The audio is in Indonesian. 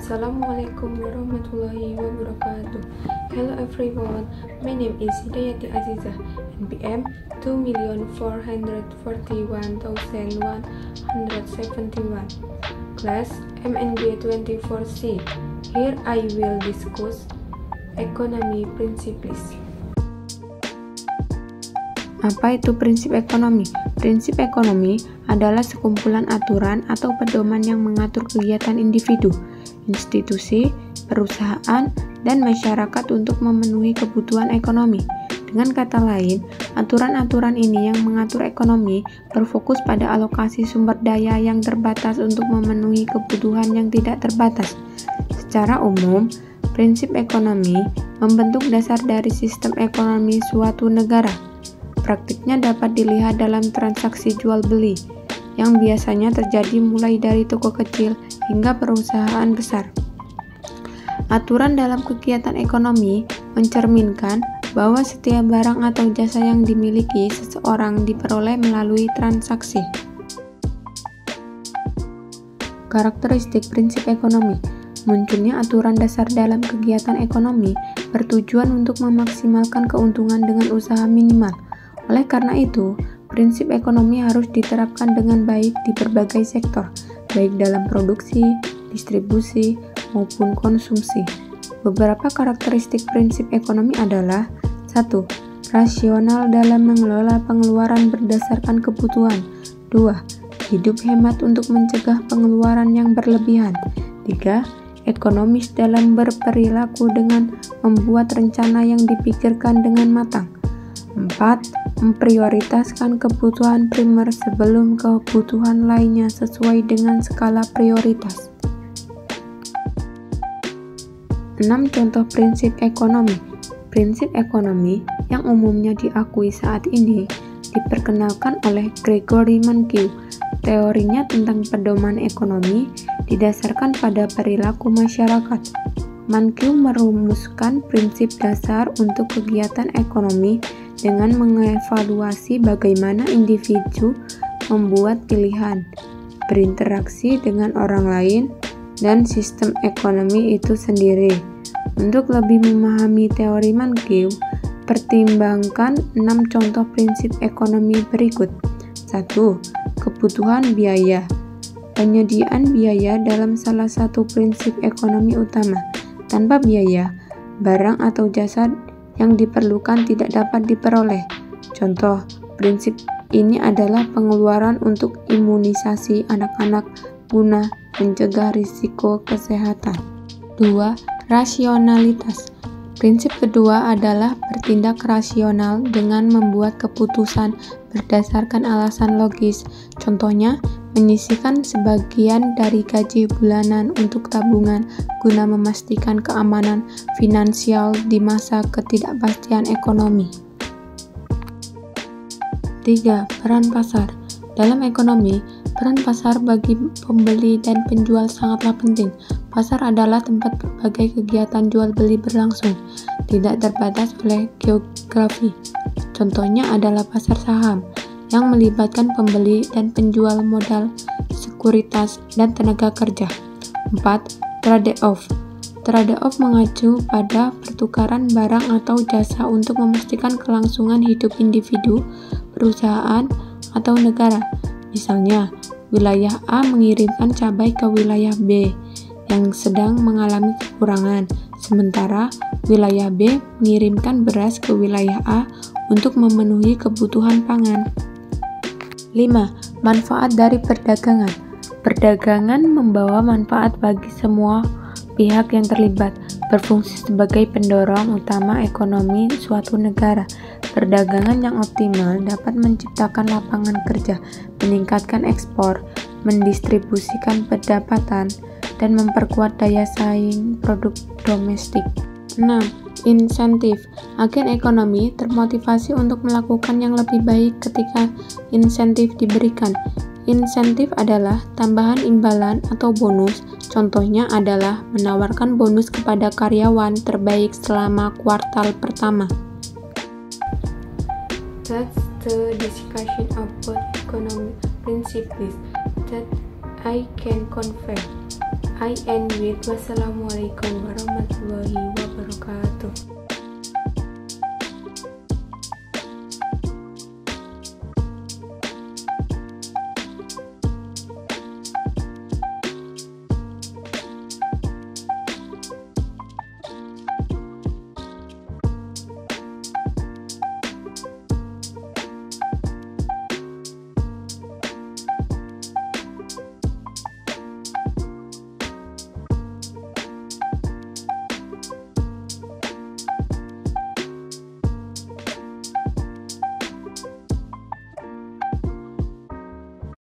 Assalamualaikum warahmatullahi wabarakatuh. Hello everyone, my name is Hidayati Azizah, NPM 2,441,171, class MNG 24C. Here I will discuss economy principles. Apa itu prinsip ekonomi? Prinsip ekonomi adalah sekumpulan aturan atau pedoman yang mengatur kegiatan individu, institusi, perusahaan, dan masyarakat untuk memenuhi kebutuhan ekonomi. Dengan kata lain, aturan-aturan ini yang mengatur ekonomi berfokus pada alokasi sumber daya yang terbatas untuk memenuhi kebutuhan yang tidak terbatas. Secara umum, prinsip ekonomi membentuk dasar dari sistem ekonomi suatu negara. Praktiknya dapat dilihat dalam transaksi jual-beli, yang biasanya terjadi mulai dari toko kecil hingga perusahaan besar. Aturan dalam kegiatan ekonomi mencerminkan bahwa setiap barang atau jasa yang dimiliki seseorang diperoleh melalui transaksi. Karakteristik prinsip ekonomi. Munculnya aturan dasar dalam kegiatan ekonomi bertujuan untuk memaksimalkan keuntungan dengan usaha minimal. Oleh karena itu, prinsip ekonomi harus diterapkan dengan baik di berbagai sektor, baik dalam produksi, distribusi, maupun konsumsi. Beberapa karakteristik prinsip ekonomi adalah: 1. Rasional dalam mengelola pengeluaran berdasarkan kebutuhan. 2. Hidup hemat untuk mencegah pengeluaran yang berlebihan. 3. Ekonomis dalam berperilaku dengan membuat rencana yang dipikirkan dengan matang. 4. Memprioritaskan kebutuhan primer sebelum kebutuhan lainnya sesuai dengan skala prioritas. 6. Contoh prinsip ekonomi. Prinsip ekonomi yang umumnya diakui saat ini diperkenalkan oleh Gregory Mankiw. Teorinya tentang pedoman ekonomi didasarkan pada perilaku masyarakat. Mankiw merumuskan prinsip dasar untuk kegiatan ekonomi dengan mengevaluasi bagaimana individu membuat pilihan, berinteraksi dengan orang lain, dan sistem ekonomi itu sendiri. Untuk lebih memahami teori Mankiw, pertimbangkan 6 contoh prinsip ekonomi berikut. 1. Kebutuhan biaya. Penyediaan biaya dalam salah satu prinsip ekonomi utama. Tanpa biaya, barang atau jasa yang diperlukan tidak dapat diperoleh. Contoh prinsip ini adalah pengeluaran untuk imunisasi anak-anak guna mencegah risiko kesehatan. 2. Rasionalitas. Prinsip kedua adalah bertindak rasional dengan membuat keputusan berdasarkan alasan logis. Contohnya, menyisihkan sebagian dari gaji bulanan untuk tabungan guna memastikan keamanan finansial di masa ketidakpastian ekonomi. 3. Peran pasar. Dalam ekonomi, peran pasar bagi pembeli dan penjual sangatlah penting. Pasar adalah tempat berbagai kegiatan jual beli berlangsung, tidak terbatas oleh geografi. Contohnya adalah pasar saham, yang melibatkan pembeli dan penjual modal, sekuritas, dan tenaga kerja. 4. Trade-off. Trade-off mengacu pada pertukaran barang atau jasa untuk memastikan kelangsungan hidup individu, perusahaan, atau negara. Misalnya, wilayah A mengirimkan cabai ke wilayah B yang sedang mengalami kekurangan, sementara wilayah B mengirimkan beras ke wilayah A untuk memenuhi kebutuhan pangan. 5. Manfaat dari perdagangan. Perdagangan membawa manfaat bagi semua pihak yang terlibat, berfungsi sebagai pendorong utama ekonomi suatu negara. Perdagangan yang optimal dapat menciptakan lapangan kerja, meningkatkan ekspor, mendistribusikan pendapatan, dan memperkuat daya saing produk domestik. 6. Insentif. Agen ekonomi termotivasi untuk melakukan yang lebih baik ketika insentif diberikan. Insentif adalah tambahan imbalan atau bonus. Contohnya adalah menawarkan bonus kepada karyawan terbaik selama kuartal pertama. That's the discussion about economic principles that I can confirm. I end with wassalamualaikum warahmatullahi wabarakatuh.